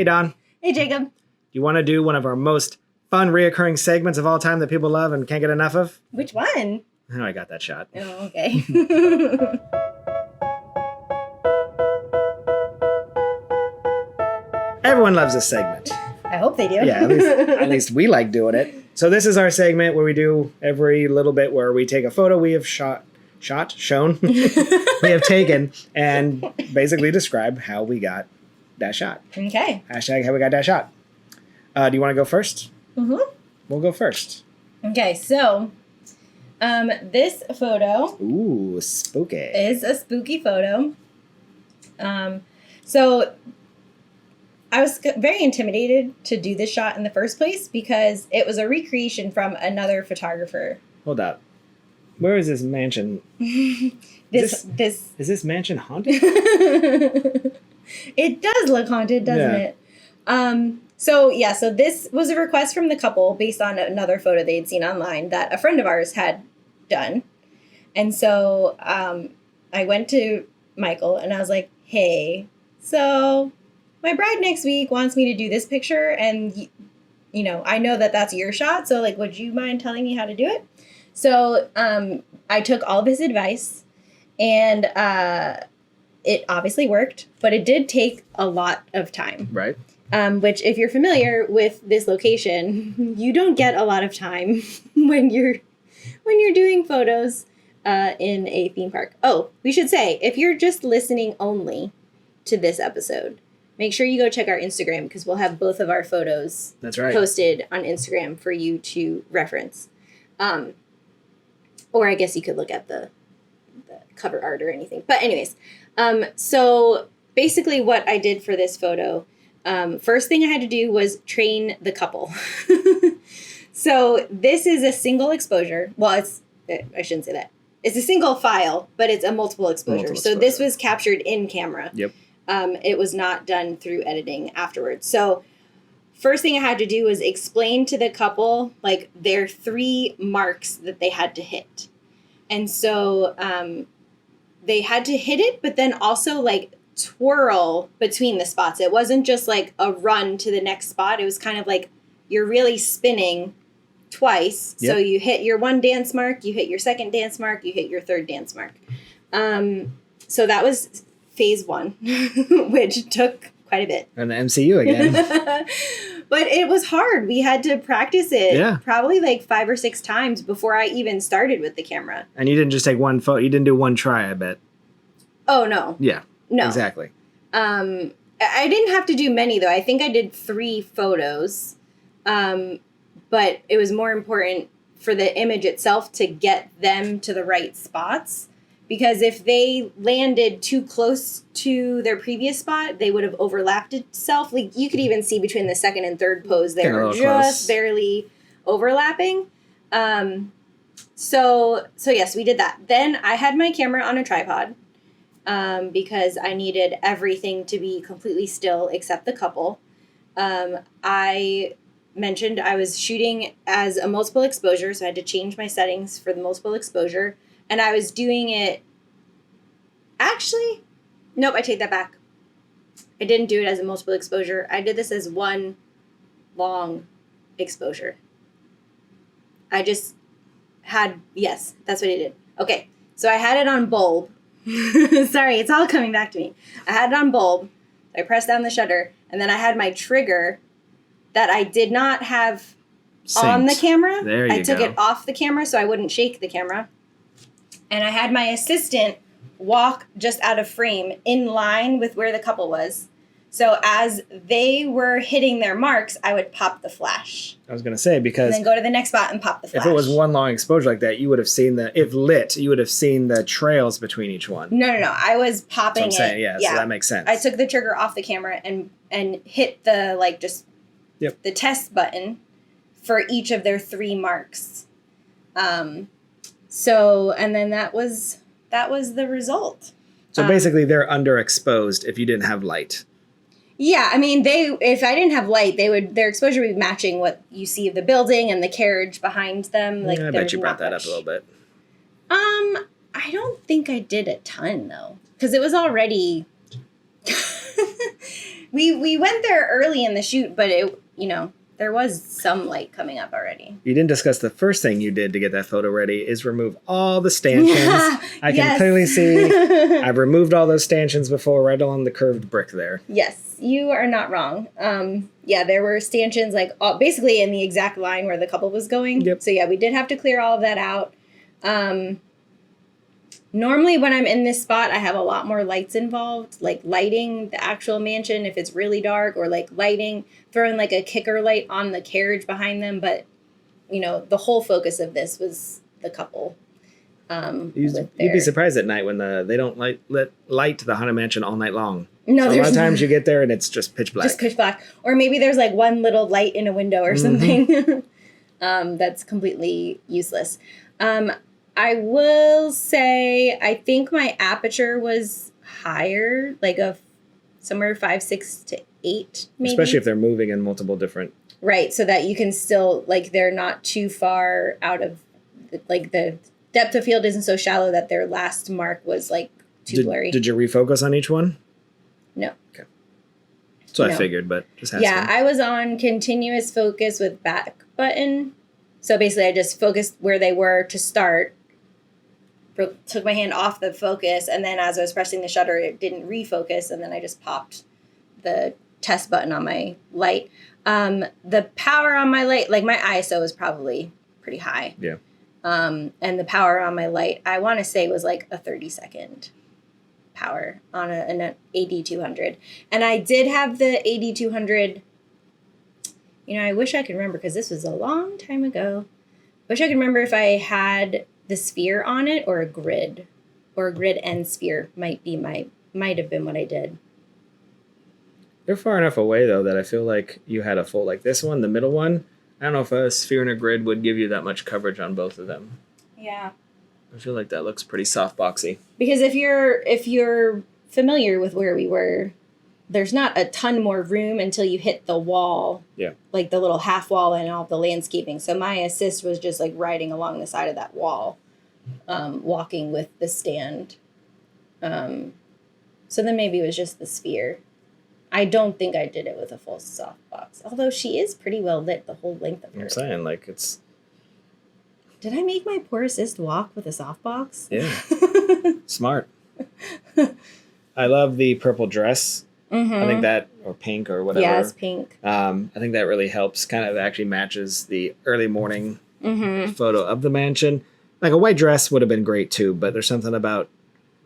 Hey, Don. Hey, Jacob. Do you want to do one of our most fun reoccurring segments of all time that people love and can't get enough of? Which one? Oh, I got that shot. Oh, okay. Everyone loves this segment. I hope they do. Yeah, at least we like doing it. So this is our segment where we do every little bit where we take a photo we have shown, we have taken, and basically describe how we got that shot. Okay. Hashtag how we got that shot. Do you want to go first? Mm-hmm. We'll go first. Okay, so this photo Ooh, spooky. is a spooky photo. So I was very intimidated to do this shot in the first place because it was a recreation from another photographer. Hold up. Where is this mansion? This Is this mansion haunted? It does look haunted, doesn't it? So this was a request from the couple based on another photo they'd seen online that a friend of ours had done. And so I went to Michael and I was like, hey, so my bride next week wants me to do this picture, and you know, I know that that's your shot, so like, would you mind telling me how to do it? So I took all of his advice, and it obviously worked, but it did take a lot of time. Right. Which, if you're familiar with this location, you don't get a lot of time when you're doing photos in a theme park. Oh, we should say, if you're just listening only to this episode, make sure you go check our Instagram because we'll have both of our photos posted on Instagram for you to reference. Or I guess you could look at the cover art or anything. But anyways, so basically what I did for this photo, first thing I had to do was train the couple. So this is a single exposure. Well, I shouldn't say that. It's a single file, but it's a multiple exposure. So this was captured in camera. Yep. It was not done through editing afterwards. So first thing I had to do was explain to the couple, like, their 3 marks that they had to hit. And so they had to hit it, but then also, like, twirl between the spots. It wasn't just, like, a run to the next spot. It was kind of like you're really spinning twice. Yep. So you hit your 1 dance mark, you hit your 2nd dance mark, you hit your 3rd dance mark. So that was phase 1, which took quite a bit. And the MCU again. But it was hard. We had to practice it probably like 5 or 6 times before I even started with the camera. And you didn't just take one photo. You didn't do one try, I bet. Oh, no. Yeah. No. Exactly. I didn't have to do many, though. I think I did 3 photos. But it was more important for the image itself to get them to the right spots. Because if they landed too close to their previous spot, they would have overlapped itself. Like, you could even see between the 2nd and 3rd pose, they were just barely overlapping. So yes, we did that. Then I had my camera on a tripod because I needed everything to be completely still except the couple. I mentioned I was shooting as a multiple exposure, so I had to change my settings for the multiple exposure. And I was doing it, actually, nope, I take that back. I didn't do it as a multiple exposure. I did this as one long exposure. I just had, yes, that's what I did. Okay, so I had it on bulb. Sorry, it's all coming back to me. I had it on bulb. I pressed down the shutter, and then I had my trigger that I did not have on the camera. There you go. I took it off the camera so I wouldn't shake the camera. And I had my assistant walk just out of frame in line with where the couple was. So as they were hitting their marks, I would pop the flash. I was going to say, because... And then go to the next spot and pop the flash. If it was one long exposure like that, you would have seen if lit, you would have seen the trails between each one. No. I was popping That's what I'm saying, yeah, so that makes sense. I took the trigger off the camera and hit the, like, just the test button for each of their 3 marks. So, and then that was the result. So basically they're underexposed if you didn't have light. Yeah, I mean, if I didn't have light, their exposure would be matching what you see of the building and the carriage behind them. Like, yeah, I bet you brought that up a little bit. I don't think I did a ton, though, because it was already We went there early in the shoot, but it, you know, there was some light coming up already. You didn't discuss the first thing you did to get that photo ready is remove all the stanchions. I can clearly see I've removed all those stanchions before, right along the curved brick there. Yes, you are not wrong. Yeah, there were stanchions like basically in the exact line where the couple was going. Yep. So yeah, we did have to clear all of that out. Normally when I'm in this spot, I have a lot more lights involved, like lighting the actual mansion if it's really dark, or like throwing like a kicker light on the carriage behind them. But, you know, the whole focus of this was the couple. You'd be surprised at night when they don't let light to the Haunted Mansion all night long. No, so a lot of times you get there and it's just pitch black. Just pitch black. Or maybe there's like one little light in a window or something. That's completely useless. I will say, I think my aperture was higher, like somewhere 5, 6 to 8, maybe. Especially if they're moving in multiple different. Right, so that you can still, like, they're not too far out of, like, the depth of field isn't so shallow that their last mark was, like, too blurry. Did you refocus on each one? No. Okay. So I figured, but just asking. Yeah, I was on continuous focus with back button. So basically I just focused where they were to start, took my hand off the focus, and then as I was pressing the shutter, it didn't refocus, and then I just popped the test button on my light. The power on my light, like my ISO was probably pretty high. Yeah. And the power on my light, I want to say was like a 30-second power on an AD200. And I did have the AD200, you know, I wish I could remember because this was a long time ago. Wish I could remember if I had the sphere on it or a grid and sphere might have been what I did. They're far enough away though that I feel like you had a full, like this one, the middle one. I don't know if a sphere and a grid would give you that much coverage on both of them. Yeah. I feel like that looks pretty softboxy. Because if you're familiar with where we were, there's not a ton more room until you hit the wall. Yeah. Like the little half wall and all the landscaping. So my assist was just like riding along the side of that wall, walking with the stand. So then maybe it was just the sphere. I don't think I did it with a full softbox. Although she is pretty well lit the whole length of her. I'm saying, like, it's... Did I make my poor assist walk with a softbox? Yeah. Smart. I love the purple dress. Mm-hmm. I think that, or pink or whatever. Yeah, it's pink. I think that really helps, kind of actually matches the early morning photo of the mansion. Like a white dress would have been great too, but there's something about,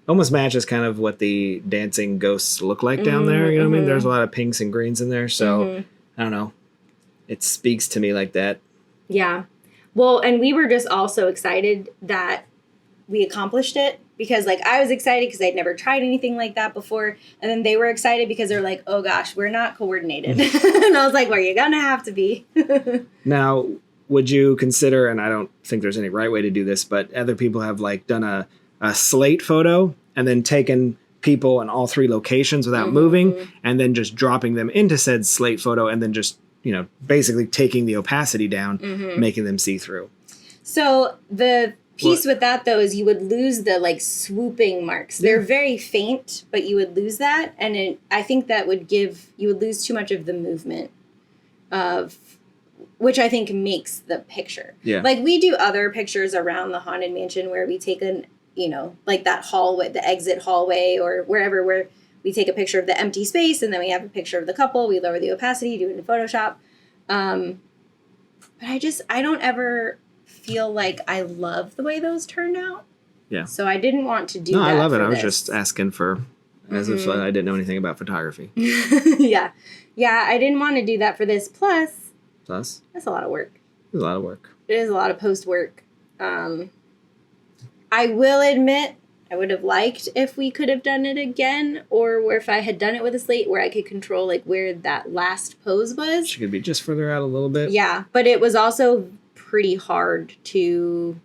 almost matches kind of what the dancing ghosts look like down there. You know what I mean? There's a lot of pinks and greens in there. So I don't know. It speaks to me like that. Yeah. Well, and we were just also excited that we accomplished it. Because, like, I was excited because I'd never tried anything like that before. And then they were excited because they're like, oh, gosh, we're not coordinated. And I was like, well, you're going to have to be. Now, would you consider, and I don't think there's any right way to do this, but other people have, like, done a slate photo and then taken people in all 3 locations without moving and then just dropping them into said slate photo and then just, you know, basically taking the opacity down, making them see through. So the piece with that though is you would lose the like swooping marks. They're very faint, but you would lose that, and I think that you would lose too much of the movement of, which I think makes the picture. Yeah. Like we do other pictures around the Haunted Mansion where we take like that hallway, the exit hallway or wherever, where we take a picture of the empty space and then we have a picture of the couple. We lower the opacity, do it in Photoshop. But I don't ever feel like I love the way those turned out. Yeah. So I didn't want to do that. No, I love it. I was just asking for, as if I didn't know anything about photography. Yeah. Yeah, I didn't want to do that for this. Plus? That's a lot of work. It's a lot of work. It is a lot of post work. I will admit, I would have liked if we could have done it again, or if I had done it with a slate where I could control like where that last pose was. She could be just further out a little bit. Yeah, but it was also pretty hard to,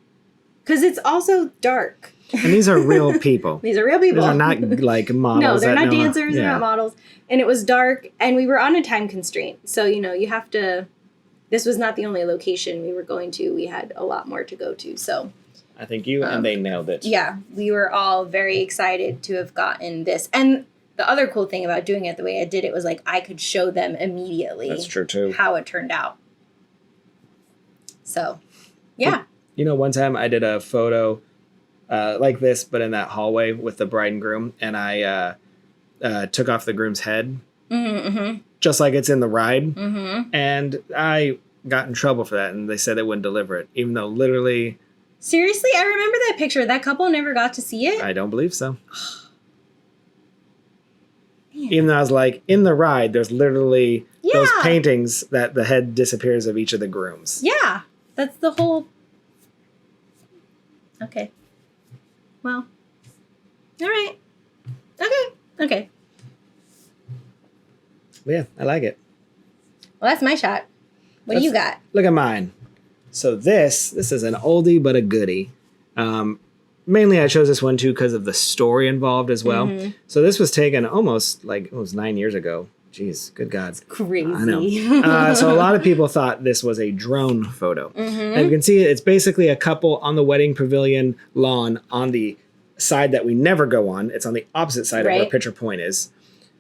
because it's also dark. And these are real people. These are real people. These are not like models. No, they're not dancers. They're not models. And it was dark, and we were on a time constraint. So, you have to, this was not the only location we were going to. We had a lot more to go to. So I think you and they nailed it. Yeah, we were all very excited to have gotten this. And the other cool thing about doing it the way I did it was like I could show them immediately. That's true too. How it turned out. So, yeah. You know, one time I did a photo like this, but in that hallway with the bride and groom, and I took off the groom's head, just like it's in the ride, and I got in trouble for that, and they said they wouldn't deliver it, even though literally... Seriously? I remember that picture. That couple never got to see it? I don't believe so. Even though I was like, in the ride, there's literally those paintings that the head disappears of each of the grooms. Yeah. That's the whole... Okay. Well. All right. Okay. Yeah, I like it. Well, that's my shot. What do you got? Look at mine. So this is an oldie but a goodie. Mainly I chose this one too because of the story involved as well. So this was taken almost like it was 9 years ago. Jeez, good God. It's crazy. I know. So a lot of people thought this was a drone photo. And you can see it's basically a couple on the wedding pavilion lawn on the side that we never go on. It's on the opposite side of where Picture Point is.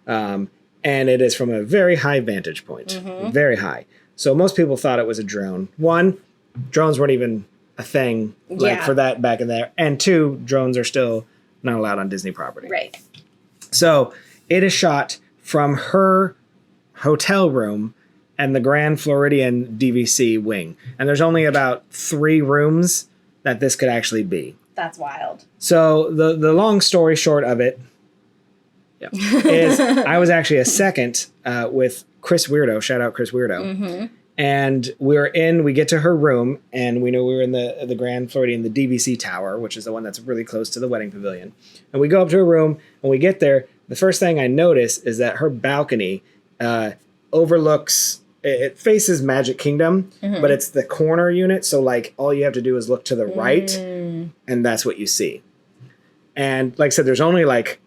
And it is from a very high vantage point. Very high. So most people thought it was a drone. One, drones weren't even a thing for that back in there. And two, drones are still not allowed on Disney property. Right. So it is shot from her hotel room and the Grand Floridian DVC wing. And there's only about 3 rooms that this could actually be. That's wild. So the long story short of it is I was actually a second with Chris Weirdo. Shout out Chris Weirdo. And we get to her room, and we know we were in the Grand Floridian, the DVC Tower, which is the one that's really close to the wedding pavilion. And we go up to her room, and we get there. The first thing I notice is that her balcony overlooks, it faces Magic Kingdom, but it's the corner unit. So like all you have to do is look to the right, and that's what you see. And like I said, there's only like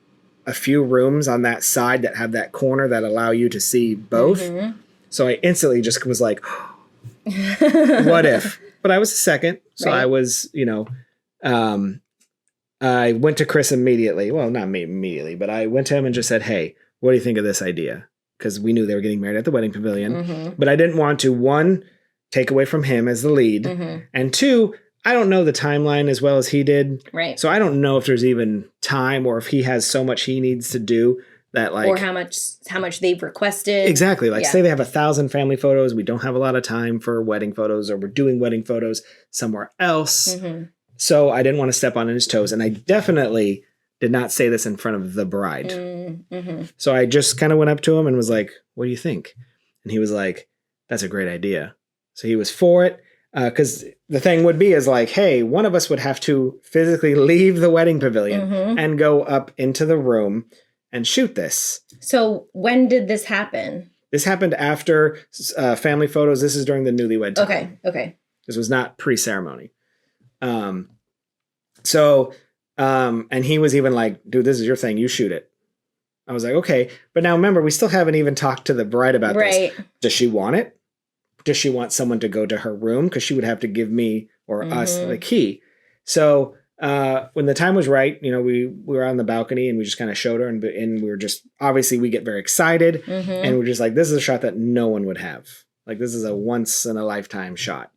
a few rooms on that side that have that corner that allow you to see both. So I instantly just was like, what if? But I was a second. So I was, I went to Chris immediately. Well, not me immediately, but I went to him and just said, hey, what do you think of this idea? Because we knew they were getting married at the wedding pavilion. But I didn't want to, one, take away from him as the lead. And two, I don't know the timeline as well as he did. Right. So I don't know if there's even time or if he has so much he needs to do that like... Or how much they've requested. Exactly. Like say they have 1,000 family photos. We don't have a lot of time for wedding photos, or we're doing wedding photos somewhere else. So I didn't want to step on his toes. And I definitely did not say this in front of the bride. So I just kind of went up to him and was like, what do you think? And he was like, that's a great idea. So he was for it. Because the thing would be is like, hey, one of us would have to physically leave the wedding pavilion and go up into the room and shoot this. So when did this happen? This happened after family photos. This is during the newlywed time. Okay. This was not pre-ceremony. And he was even like, dude, this is your thing. You shoot it. I was like, okay. But now remember, we still haven't even talked to the bride about this. Does she want it? Does she want someone to go to her room? Because she would have to give me or us the key. So when the time was right, we were on the balcony and we just kind of showed her, and we were just, obviously we get very excited and we're just like, this is a shot that no one would have. Like this is a once in a lifetime shot.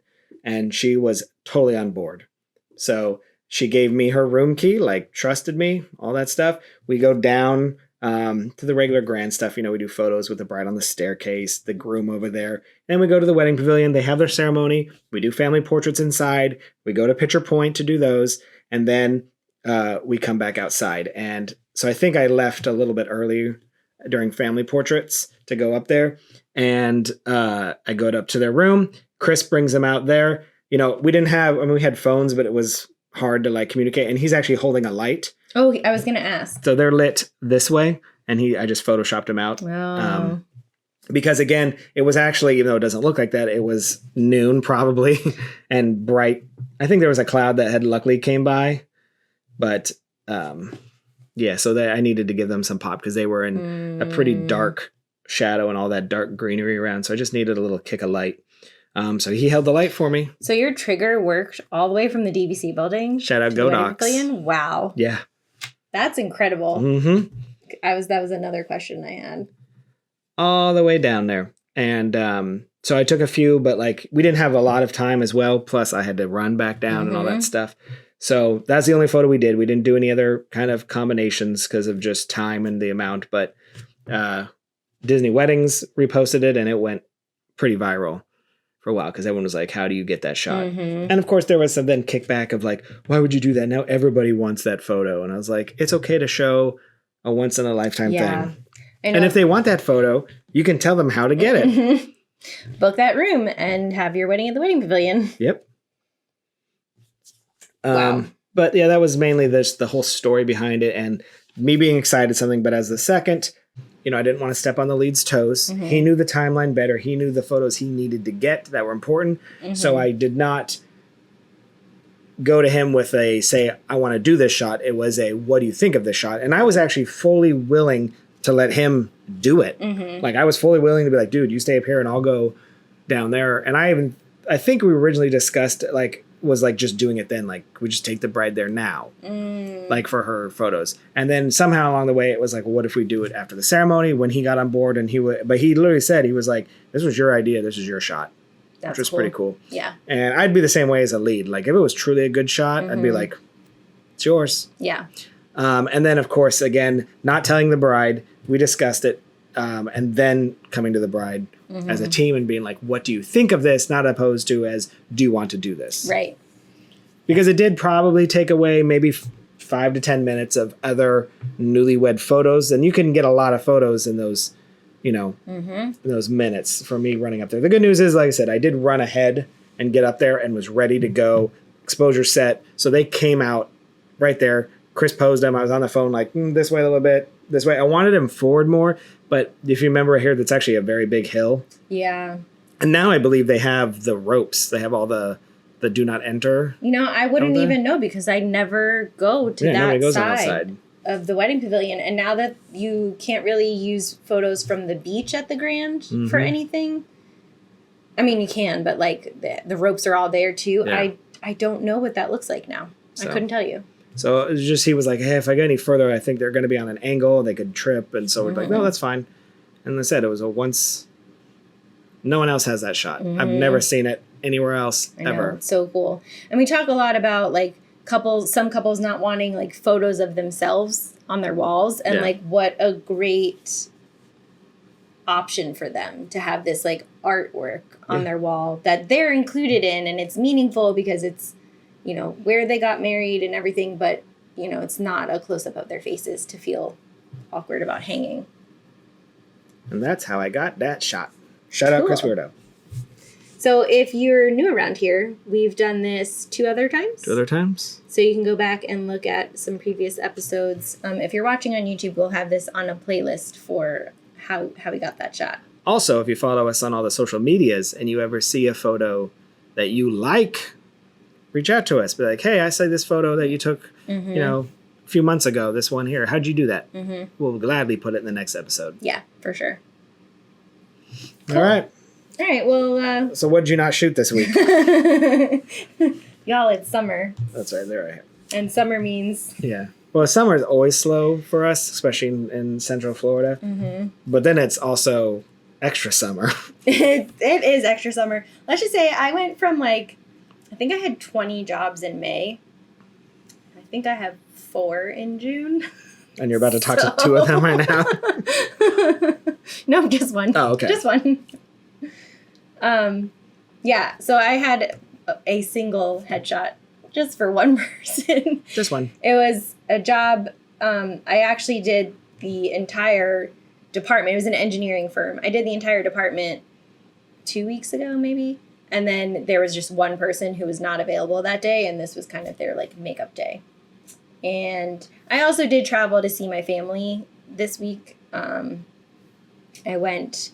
And she was totally on board. So she gave me her room key, like trusted me, all that stuff. We go down to the regular grand stuff. We do photos with the bride on the staircase, the groom over there. Then we go to the wedding pavilion. They have their ceremony. We do family portraits inside. We go to Picture Point to do those. And then we come back outside. And so I think I left a little bit early during family portraits to go up there. And I go up to their room. Chris brings them out there. We didn't have, we had phones, but it was hard to like communicate. And he's actually holding a light. Oh, I was going to ask. So they're lit this way. And I just photoshopped him out. Oh. Because again, it was actually, even though it doesn't look like that, it was noon probably and bright. I think there was a cloud that had luckily came by. But so I needed to give them some pop because they were in a pretty dark shadow and all that dark greenery around. So I just needed a little kick of light. So he held the light for me. So your trigger worked all the way from the DVC building? Shout out Go Docs. Wow. Yeah. That's incredible. That was another question I had. All the way down there. And so I took a few, but like we didn't have a lot of time as well. Plus I had to run back down and all that stuff. So that's the only photo we did. We didn't do any other kind of combinations because of just time and the amount. But Disney Weddings reposted it and it went pretty viral for a while because everyone was like, how do you get that shot? And of course there was some then kickback of like, why would you do that? Now everybody wants that photo. And I was like, it's okay to show a once in a lifetime thing. And if they want that photo, you can tell them how to get it. Book that room and have your wedding at the wedding pavilion. Yep. Wow. But yeah, that was mainly the whole story behind it and me being excited something. But as the second, I didn't want to step on the lead's toes. He knew the timeline better. He knew the photos he needed to get that were important. So I did not go to him with say, I want to do this shot. It was what do you think of this shot? And I was actually fully willing to let him do it. Like I was fully willing to be like, dude, you stay up here and I'll go down there. And I think we originally discussed was just doing it then. Like we just take the bride there now, like for her photos. And then somehow along the way, it was like, well, what if we do it after the ceremony when he got on board and but he literally said, he was like, this was your idea. This is your shot. Which was pretty cool. Yeah. And I'd be the same way as a lead. Like if it was truly a good shot, I'd be like, it's yours. Yeah. And then of course, again, not telling the bride, we discussed it. And then coming to the bride as a team and being like, what do you think of this? Not opposed to as, do you want to do this? Right. Because it did probably take away maybe 5 to 10 minutes of other newlywed photos. And you can get a lot of photos in those, in those minutes for me running up there. The good news is, like I said, I did run ahead and get up there and was ready to go. Exposure set. So they came out right there. Chris posed them. I was on the phone like, this way a little bit, this way. I wanted him forward more. But if you remember here, that's actually a very big hill. Yeah. And now I believe they have the ropes. They have all the do not enter. I wouldn't even know because I never go to that side of the wedding pavilion. And now that you can't really use photos from the beach at the Grand for anything. I mean, you can, but like the ropes are all there too. Yeah. I don't know what that looks like now. So. I couldn't tell you. So it was just, he was like, hey, if I get any further, I think they're going to be on an angle. They could trip. And so we're like, no, that's fine. And I said, it was a once. No one else has that shot. I've never seen it anywhere else ever. It's so cool. And we talk a lot about like some couples not wanting like photos of themselves on their walls and like what a great option for them to have this like artwork on their wall that they're included in. And it's meaningful because it's, where they got married and everything, but, it's not a close-up of their faces to feel awkward about hanging. And that's how I got that shot. Shout out Chris Weirdo. So if you're new around here, we've done this 2 other times. 2 other times. So you can go back and look at some previous episodes. If you're watching on YouTube, we'll have this on a playlist for how we got that shot. Also, if you follow us on all the social medias and you ever see a photo that you like, reach out to us. Be like, hey, I saw this photo that you took, a few months ago. This one here. How'd you do that? We'll gladly put it in the next episode. Yeah, for sure. Cool. All right. Well. So what did you not shoot this week? Y'all, it's summer. That's right. There I am. And summer means. Yeah. Well, summer is always slow for us, especially in Central Florida. But then it's also extra summer. It is extra summer. Let's just say I went from I think I had 20 jobs in May. I think I have 4 in June. And you're about to talk to 2 of them right now? No, just one. Oh, okay. Just one. Yeah, so I had a single headshot just for one person. Just one. It was a job. I actually did the entire department. It was an engineering firm. I did the entire department 2 weeks ago, maybe. And then there was just one person who was not available that day, and this was kind of their makeup day. And I also did travel to see my family this week. I went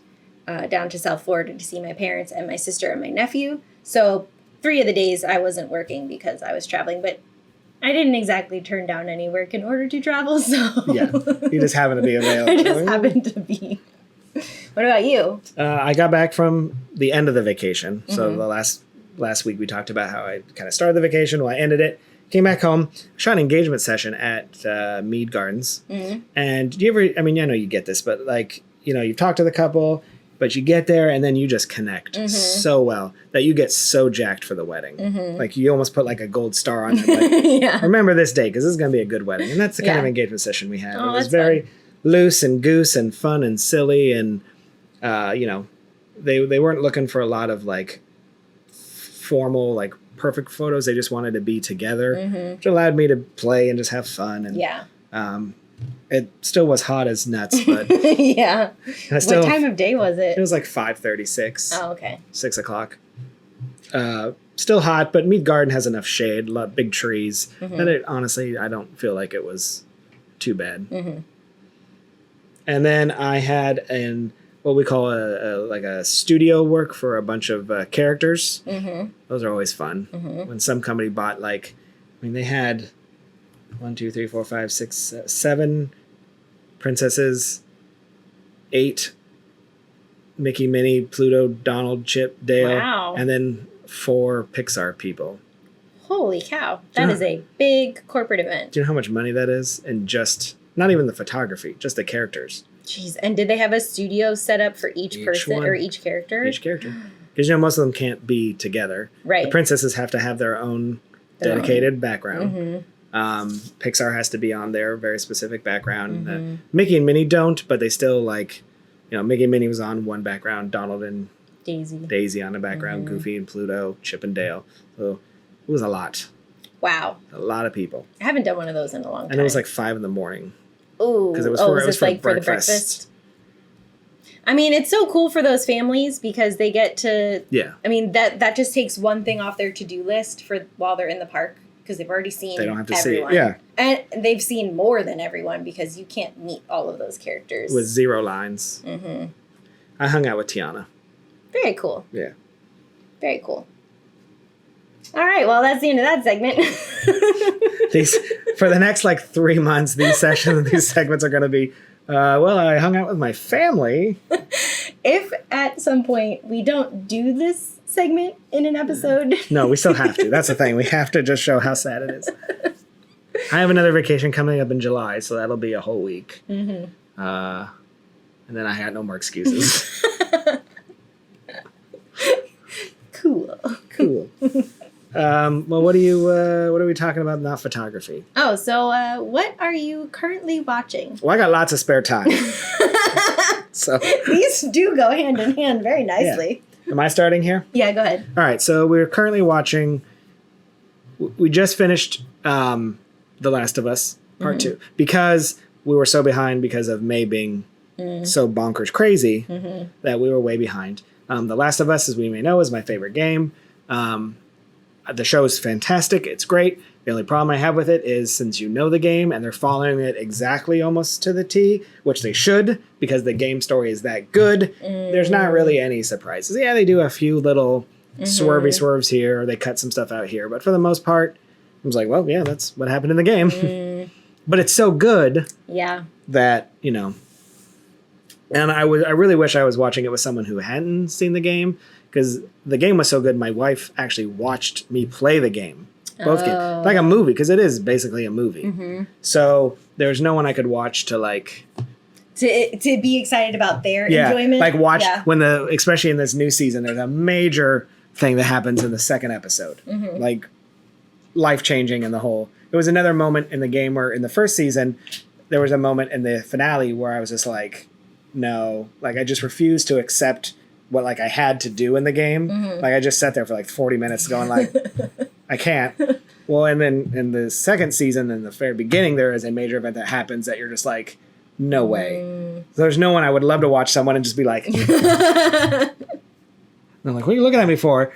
down to South Florida to see my parents and my sister and my nephew. So 3 of the days I wasn't working because I was traveling, but I didn't exactly turn down any work in order to travel. So yeah, you just happened to be available. I just happened to be. What about you? I got back from the end of the vacation. So the last week we talked about how I kind of started the vacation. Well, I ended it, came back home, shot an engagement session at Mead Gardens. And do you ever, I mean, I know you get this, but like, you know, you talk to the couple, but you get there and then you just connect so well that you get so jacked for the wedding. Like you almost put like a gold star on it. Like, remember this day because this is going to be a good wedding. And that's the kind of engagement session we had. Oh, it was that's very fun. loose and goose and fun and silly. And, you know, they weren't looking for a lot of like formal, like perfect photos. They just wanted to be together, which allowed me to play and just have fun. And it still was hot as nuts, but yeah. I still, What time of day was it? it was like 5:36. Oh, okay. 6 o'clock. Still hot, but Mead Garden has enough shade, a lot big trees. And it honestly, I don't feel like it was too bad. And then I had what we call a studio work for a bunch of characters. Those are always fun. When some company bought like, I mean, they had 1, 2, 3, 4, 5, 6, 7 princesses, 8 Mickey, Minnie, Pluto, Donald, Chip, Dale, Wow. and then 4 Pixar people. Holy cow. Do you That know- is a big corporate event. Do you know how much money that is? And just, not even the photography, just the characters. Jeez. And did they have a studio set up for each person one. or each character? Each character. Because, you know, most of them can't be together. Right. The princesses have to have their own Their own. dedicated background. Pixar has to be on their very specific background. Mickey and Minnie don't, but they still like, you know, Mickey and Minnie was on one background, Donald and Daisy on the background, Goofy and Pluto, Chip and Dale. So it was a lot of people. I haven't done one of those in a long time. And it was like 5 in the morning. Ooh. 'Cause it was oh, for- was it was this for like for the breakfast. breakfast? I mean, it's so cool for those families because they get to. Yeah. I mean, that just takes one thing off their to-do list for while they're in the park because they've already seen. They don't have to everyone. see it. Yeah. And they've seen more than everyone because you can't meet all of those characters. With 0 lines. I hung out with Tiana. Very cool. Yeah. Very cool. All right, well, that's the end of that segment. These for the next like 3 months, these segments are going to be. Well, I hung out with my family. If at some point we don't do this segment in an episode, No, we still have to. That's the thing. We have to just show how sad it is. I have another vacation coming up in July, so that'll be a whole week. And then I got no more excuses. cool. Cool. Well, what are we talking about? Not photography. Oh, so what are you currently watching? Well, I got lots of spare time. So, These do go hand in hand very nicely. am I starting here? Yeah, go ahead. All right. So we're currently watching. We just finished The Last of Us Part 2 because we were so behind because of May being so bonkers crazy that we were way behind. The Last of Us, as we may know, is my favorite game. The show is fantastic. It's great. The only problem I have with it is since you know the game and they're following it exactly almost to the T, which they should because the game story is that good, there's not really any surprises. Yeah, they do a few little swervy swerves here, or they cut some stuff out here, but for the most part, I was like, well, yeah, that's what happened in the game. But it's so good Yeah. that, you know, and I really wish I was watching it with someone who hadn't seen the game because the game was so good. My wife actually watched me play the game, both games, like a movie, because it is basically a movie. So there's no one I could watch to like, To be excited about their yeah, enjoyment. like watch Yeah. when especially in this new season, there's a major thing that happens in the second episode, like life changing in the whole. There was another moment in the game where in the first season, there was a moment in the finale where I was just like, no, like I just refused to accept what like I had to do in the game. Like I just sat there for like 40 minutes going like, I can't. Well, and then in the second season, in the very beginning, there is a major event that happens that you're just like, no way. There's no one I would love to watch someone and just be like, I'm like, what are you looking at me for?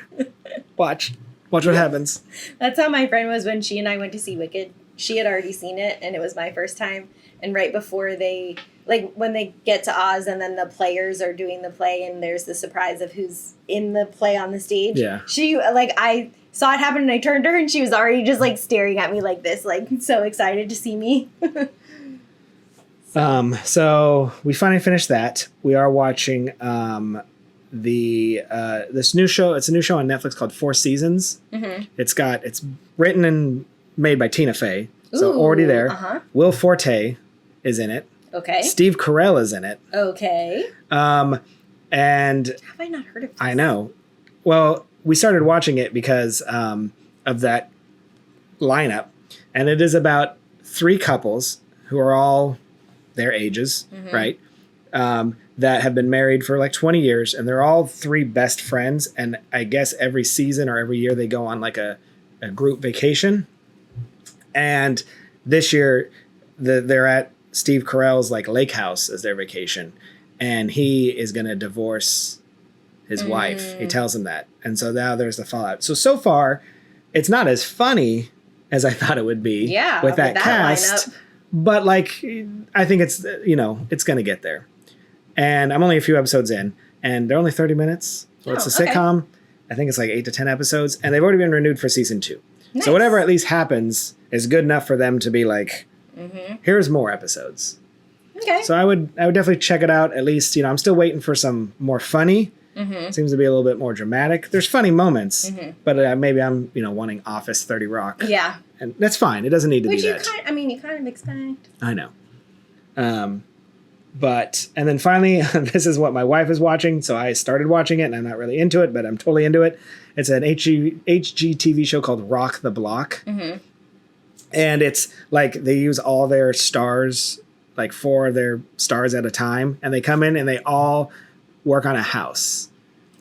Watch what happens. That's how my friend was when she and I went to see Wicked. She had already seen it, and it was my first time. And right before they, like, when they get to Oz and then the players are doing the play and there's the surprise of who's in the play on the stage. Yeah. She, like, I saw it happen and I turned to her and she was already just, like, staring at me like this, like, so excited to see me. So we finally finished that. We are watching this new show. It's a new show on Netflix called Four Seasons. It's written and made by Tina Fey. So already there. Uh-huh. Will Forte is in it. Okay. Steve Carell is in it. Okay. And Have I not heard of this? I know. Well, we started watching it because of that lineup. And it is about 3 couples who are all their ages, right? That have been married for like 20 years. And they're all 3 best friends. And I guess every season or every year they go on like a group vacation. And this year they're at Steve Carell's like lake house as their vacation. And he is going to divorce his wife. He tells him that. And so now there's the fallout. So far, it's not as funny as I thought it would be with that cast. lineup. But like, I think it's, it's going to get there. And I'm only a few episodes in, and they're only 30 minutes. So it's a sitcom. I think it's like 8 to 10 episodes, and they've already been renewed for season 2. Nice. So whatever at least happens is good enough for them to be like, here's more episodes. Okay. So I would definitely check it out. At least, I'm still waiting for some more funny. Seems to be a little bit more dramatic. There's funny moments, but maybe I'm, wanting Office 30 Rock. Yeah. And that's fine. It doesn't need to be that. You kind of expect. I know. And then finally, this is what my wife is watching. So I started watching it, and I'm not really into it, but I'm totally into it. It's an HGTV show called Rock the Block. And it's like they use all their stars, like 4 of their stars at a time. And they come in and they all work on a house.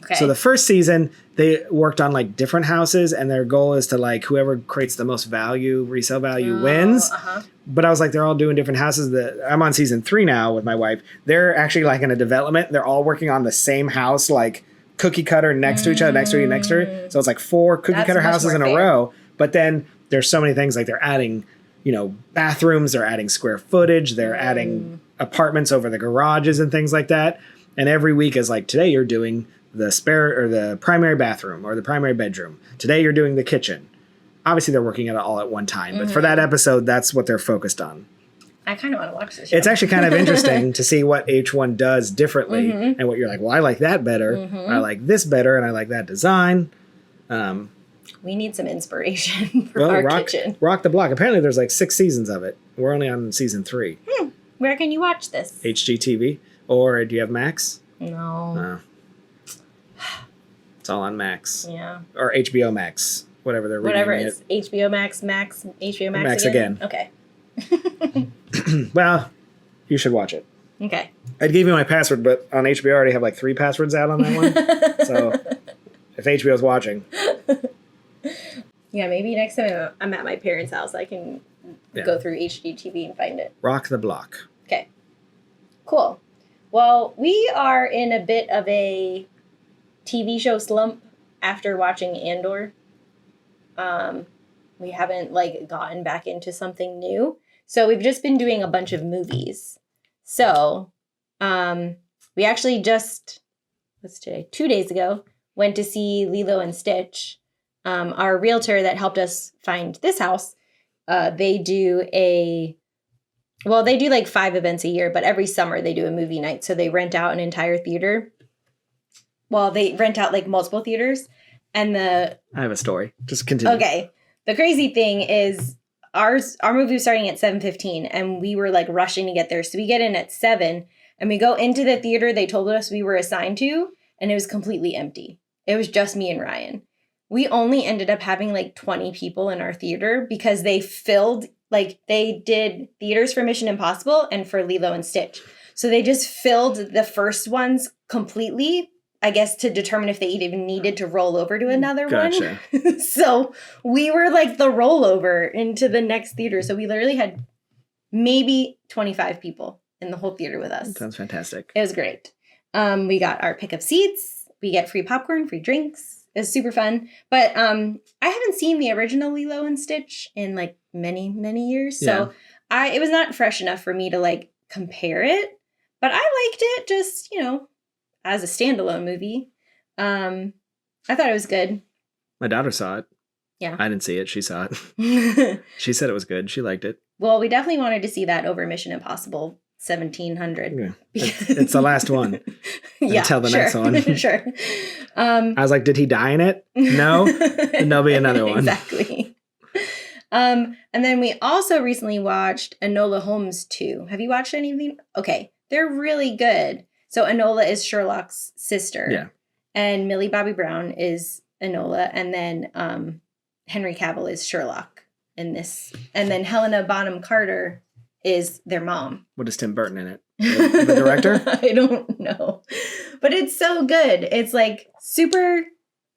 Okay. So the first season, they worked on like different houses, and their goal is to like whoever creates the most resale value wins. But I was like, they're all doing different houses. I'm on season 3 now with my wife. They're actually like in a development. They're all working on the same house, like cookie cutter next to each other, next to each next to her. So it's like 4 cookie cutter houses in a row. But then there's so many things, like they're adding, bathrooms, they're adding square footage, they're adding apartments over the garages and things like that. And every week is like, today you're doing the spare or the primary bathroom or the primary bedroom. Today you're doing the kitchen. Obviously they're working at it all at one time, but for that episode, that's what they're focused on. I kind of want to watch this show. It's actually kind of interesting to see what each one does differently and what you're like, well, I like that better. I like this better. And I like that design. We need some inspiration for our kitchen. Rock the Block. Apparently there's like 6 seasons of it. We're only on season 3. Where can you watch this? HGTV. Or do you have Max? No. It's all on Max. Yeah. Or HBO Max. Whatever they're Whatever renaming it's HBO Max, HBO Max, Max again? again. Okay. Well, you should watch it. Okay. I'd give you my password, but on HBO I already have like 3 passwords out on that one. So if HBO's watching. Yeah, maybe next time I'm at my parents' house, I can go through HGTV and find it. Rock the Block. Okay. Cool. Well, we are in a bit of a TV show slump after watching Andor. We haven't gotten back into something new. So we've just been doing a bunch of movies. So we actually just, what's today? 2 days ago, went to see Lilo and Stitch. Our realtor that helped us find this house, they do like 5 events a year, but every summer they do a movie night. So they rent out an entire theater. Well, they rent out like multiple theaters. And I have a story. Just continue. Okay. The crazy thing is our movie was starting at 7:15 and we were like rushing to get there. So we get in at 7 and we go into the theater they told us we were assigned to, and it was completely empty. It was just me and Ryan. We only ended up having like 20 people in our theater because they filled, they did theaters for Mission Impossible and for Lilo and Stitch. So they just filled the first ones completely, I guess, to determine if they even needed to roll over to another Gotcha. one. So we were like the rollover into the next theater. So we literally had maybe 25 people in the whole theater with us. That sounds fantastic. It was great. We got our pick of seats. We get free popcorn, free drinks. It was super fun. But I haven't seen the original Lilo and Stitch in like many, many years. So it was not fresh enough for me to compare it. But I liked it just, as a standalone movie. I thought it was good. My daughter saw it. Yeah. I didn't see it. She saw it. She said it was good. She liked it. Well, we definitely wanted to see that over Mission Impossible 1700. Yeah. It's the last one. Until the next one. Sure. I was like, did he die in it? No. And there'll be another one. Exactly. And then we also recently watched Enola Holmes 2. Have you watched anything? Okay. They're really good. So Enola is Sherlock's sister. Yeah. And Millie Bobby Brown is Enola. And then Henry Cavill is Sherlock in this. And then Helena Bonham Carter is their mom. What is Tim Burton in it? The director? I don't know. But it's so good. It's like super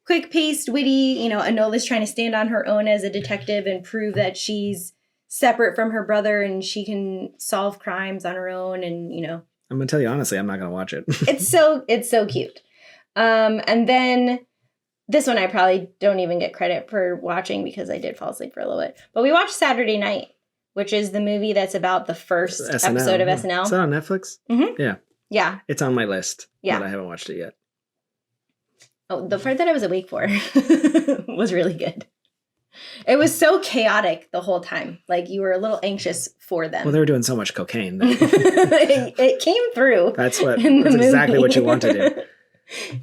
quick-paced, witty. You know, Enola's trying to stand on her own as a detective and prove that she's separate from her brother and she can solve crimes on her own. And, you know. I'm going to tell you honestly, I'm not going to watch it. It's so cute. And then this one I probably don't even get credit for watching because I did fall asleep for a little bit. But we watched Saturday Night, which is the movie that's about the first episode of SNL. Is that on Netflix? Mm-hmm. Yeah. Yeah. It's on my list. Yeah. But I haven't watched it yet. Oh, the part that I was awake for was really good. It was so chaotic the whole time. Like, you were a little anxious for them. Well, they were doing so much cocaine. It came through. That's exactly what you want to do.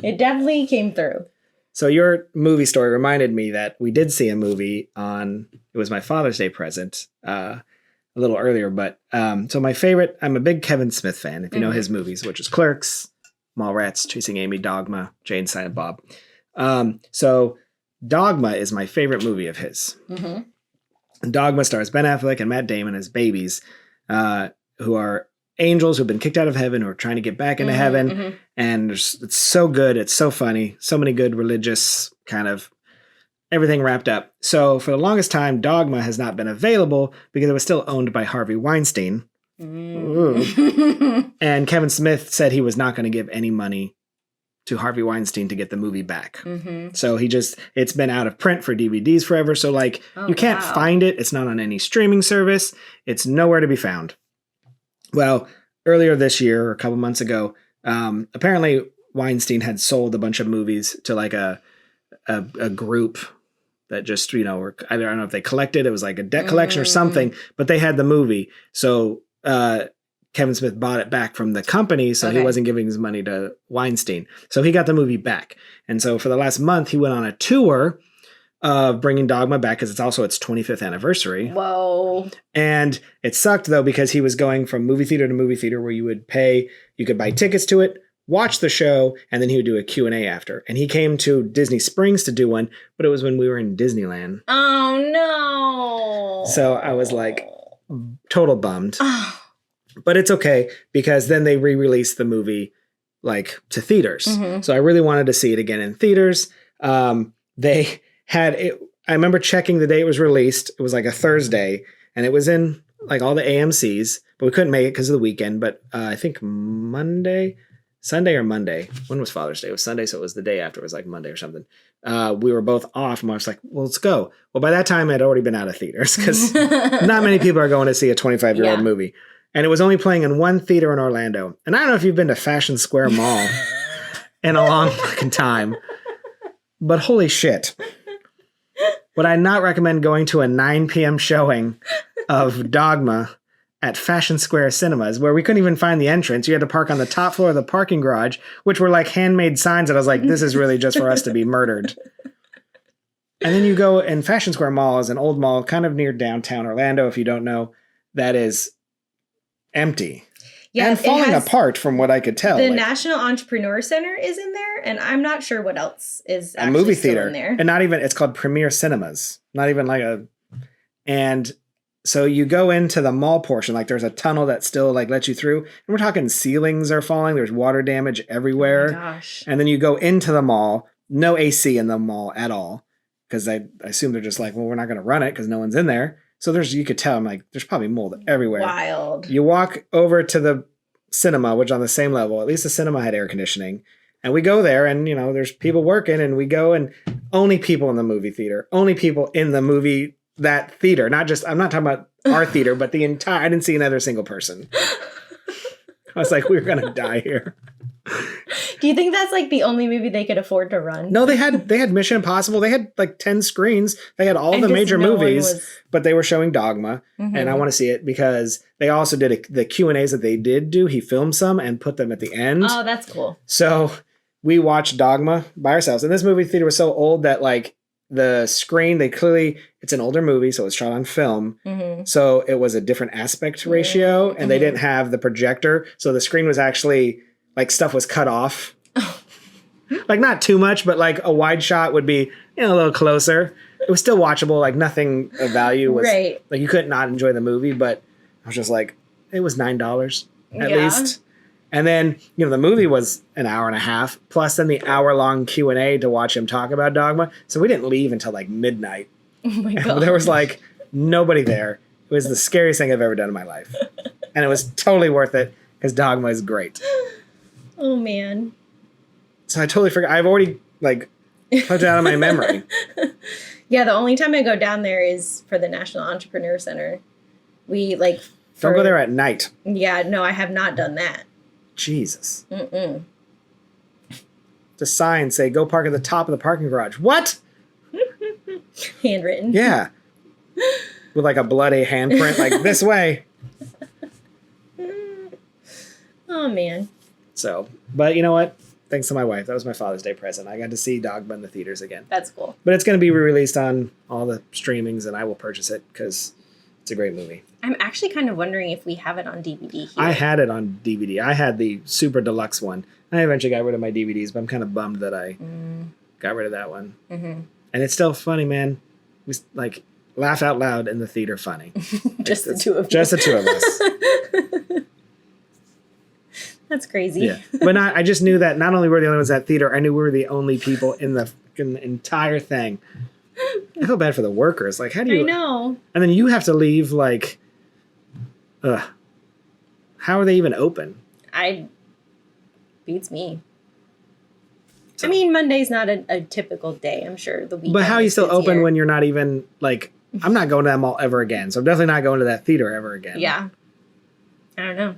It definitely came through. So your movie story reminded me that we did see a movie it was my Father's Day present a little earlier. But so my favorite, I'm a big Kevin Smith fan, if you know his movies, which is Clerks, Mallrats, Chasing Amy, Dogma, Jay and Silent Bob. So Dogma is my favorite movie of his. Mm-hmm. Dogma stars Ben Affleck and Matt Damon as babies who are angels who've been kicked out of heaven who are trying to get back into heaven. Mm-hmm. And it's so good. It's so funny. So many good religious kind of everything wrapped up. So for the longest time, Dogma has not been available because it was still owned by Harvey Weinstein. And Kevin Smith said he was not going to give any money to Harvey Weinstein to get the movie back. Mm-hmm. So it's been out of print for DVDs forever. So you can't find it. It's not on any streaming service. It's nowhere to be found. Well, earlier this year, or a couple months ago, apparently Weinstein had sold a bunch of movies to like a group that just, you know, I don't know if they collected, it was like a debt collection or something, but they had the movie. So Kevin Smith bought it back from the company, so he wasn't giving his money to Weinstein. So he got the movie back. And so for the last month, he went on a tour of bringing Dogma back because it's also its 25th anniversary. Whoa. And it sucked, though, because he was going from movie theater to movie theater where you could buy tickets to it, watch the show, and then he would do a Q&A after. And he came to Disney Springs to do one, but it was when we were in Disneyland. Oh, no. So I was like total bummed. But it's okay because then they re-released the movie like to theaters. Mm-hmm. So I really wanted to see it again in theaters. They had it. I remember checking the day it was released. It was like a Thursday and it was in like all the AMCs, but we couldn't make it because of the weekend. But I think Sunday or Monday. When was Father's Day? It was Sunday. So it was the day after. It was like Monday or something. We were both off and I was like, well, let's go. Well, by that time I'd already been out of theaters because not many people are going to see a 25-year-old movie. And it was only playing in one theater in Orlando. And I don't know if you've been to Fashion Square Mall in a long fucking time, but holy shit. Would I not recommend going to a 9 p.m. showing of Dogma at Fashion Square Cinemas, where we couldn't even find the entrance? You had to park on the top floor of the parking garage, which were like handmade signs that I was like, this is really just for us to be murdered. And then you go, and Fashion Square Mall is an old mall kind of near downtown Orlando, if you don't know, that is empty. Yeah, and falling apart from what I could tell. The National Entrepreneur Center is in there, and I'm not sure what else is actually a movie theater in there. And not even, it's called Premier Cinemas. Not even like and so you go into the mall portion, like there's a tunnel that still like lets you through. And we're talking ceilings are falling. There's water damage everywhere. Oh my gosh. And then you go into the mall, no AC in the mall at all. Because I assume they're just like, well, we're not going to run it because no one's in there. So you could tell, I'm like, there's probably mold everywhere. Wild. You walk over to the cinema, which on the same level, at least the cinema had air conditioning. And we go there and, you know, there's people working and we go and only people in the movie theater, only people in the movie, that theater, not just, I'm not talking about our theater, but the entire, I didn't see another single person. I was like, we're going to die here. Do you think that's like the only movie they could afford to run? No, they had Mission Impossible. They had like 10 screens. They had all the major movies, but they were showing Dogma. Mm-hmm. And I want to see it because they also did the Q&As that they did do. He filmed some and put them at the end. Oh, that's cool. So we watched Dogma by ourselves. And this movie theater was so old that like the screen, it's an older movie, so it's shot on film. Mm-hmm. So it was a different aspect ratio, and they didn't have the projector. So the screen was actually, like, stuff was cut off. Like, not too much, but like a wide shot would be, a little closer. It was still watchable. Like, nothing of value was, Right. like, you couldn't not enjoy the movie, but I was just like, it was $9 at least. And then, the movie was an hour and a half, plus then the hour-long Q&A to watch him talk about Dogma. So we didn't leave until, like, midnight. Oh my God. There was, like, nobody there. It was the scariest thing I've ever done in my life. And it was totally worth it, because Dogma is great. Oh, man. So I totally forgot. I've already, like, put it out of my memory. Yeah, the only time I go down there is for the National Entrepreneur Center. We, like... Don't go there at night. Yeah, no, I have not done that. Jesus. Mm-mm. The signs say, go park at the top of the parking garage. What? Handwritten. Yeah. With like a bloody handprint, like this way. Oh, man. So, but you know what? Thanks to my wife. That was my Father's Day present. I got to see Dogma in the theaters again. That's cool. But it's going to be re-released on all the streamings, and I will purchase it because it's a great movie. I'm actually kind of wondering if we have it on DVD here. I had it on DVD. I had the super deluxe one. I eventually got rid of my DVDs, but I'm kind of bummed that I got rid of that one. Mm-hmm. And it's still funny, man. We like laugh out loud in the theater funny. Just the two of you. Just the two of us. That's crazy. Yeah. But I just knew that not only were we the only ones at theater, I knew we were the only people in the entire thing. I feel bad for the workers. Like, how do you... I know. And then you have to leave, like... How are they even open? Beats me. So- I mean, Monday's not a typical day. I'm sure the weekend. But how are you is still open busier. when you're not even, like... I'm not going to that mall ever again, so I'm definitely not going to that theater ever again. Yeah. I don't know.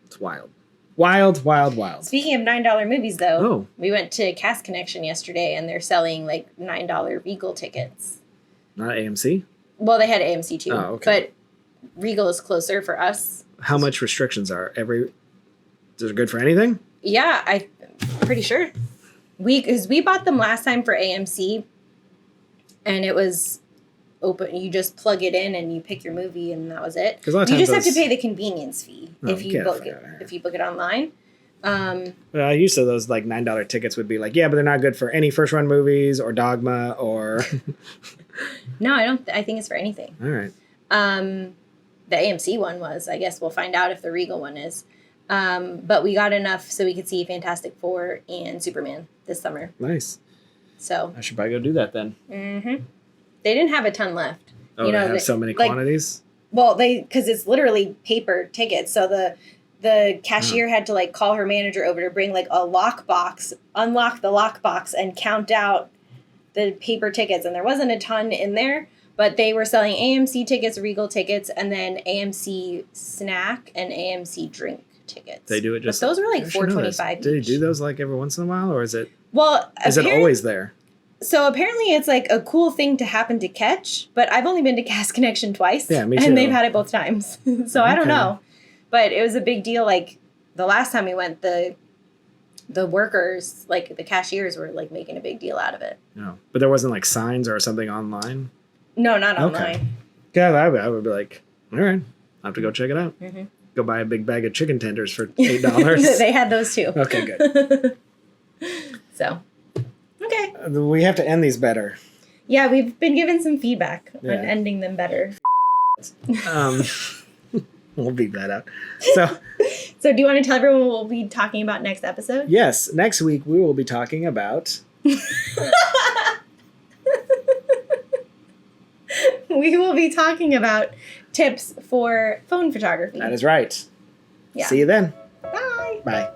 It's wild. Wild, wild, wild. Speaking of $9 movies, though, Oh. we went to Cast Connection yesterday, and they're selling, like, $9 Regal tickets. Not AMC? Well, they had AMC, too. Oh, okay. But Regal is closer for us. How much restrictions are? Is it good for anything? Yeah, I'm pretty sure. Because we bought them last time for AMC, and it was open. You just plug it in and you pick your movie, and that was it. 'Cause a lot of You times just have to those- pay the convenience fee if you get book the it. fuck outta here. If you book it online. Well, I used to those like $9 tickets would be like, yeah, but they're not good for any first run movies or Dogma or. No, I don't. I think it's for anything. All right. The AMC one was. I guess we'll find out if the Regal one is. But we got enough so we could see Fantastic Four and Superman this summer. Nice. So. I should probably go do that then. Mm-hmm. They didn't have a ton left. Oh, they have so many quantities? Well, because it's literally paper tickets. So the cashier had to like call her manager over to bring like a lockbox, unlock the lockbox, and count out the paper tickets. And there wasn't a ton in there, but they were selling AMC tickets, Regal tickets, and then AMC snack and AMC drink tickets. They do it just. But those were like I should know this. $4.25 Do they each. do those like every once in a while, or is it Well, always there? So apparently it's like a cool thing to happen to catch, but I've only been to Cast Connection twice. Yeah, me too. And they've had it both times. So I don't Okay. know. But it was a big deal. Like the last time we went, the workers, like the cashiers were like making a big deal out of it. No, but there wasn't like signs or something online. No, not Okay. online. Yeah, I would be like, all right, I have to go check it out. Mm-hmm. Go buy a big bag of chicken tenders for $8. They had those too. Okay, good. So, okay. We have to end these better. Yeah, we've been given some feedback Yeah. on ending them better. We'll beat that out. So, So do you want to tell everyone what we'll be talking about next episode? yes, next week we will be talking about. We will be talking about tips for phone photography. That is right. Yeah. See you then. Bye. Bye.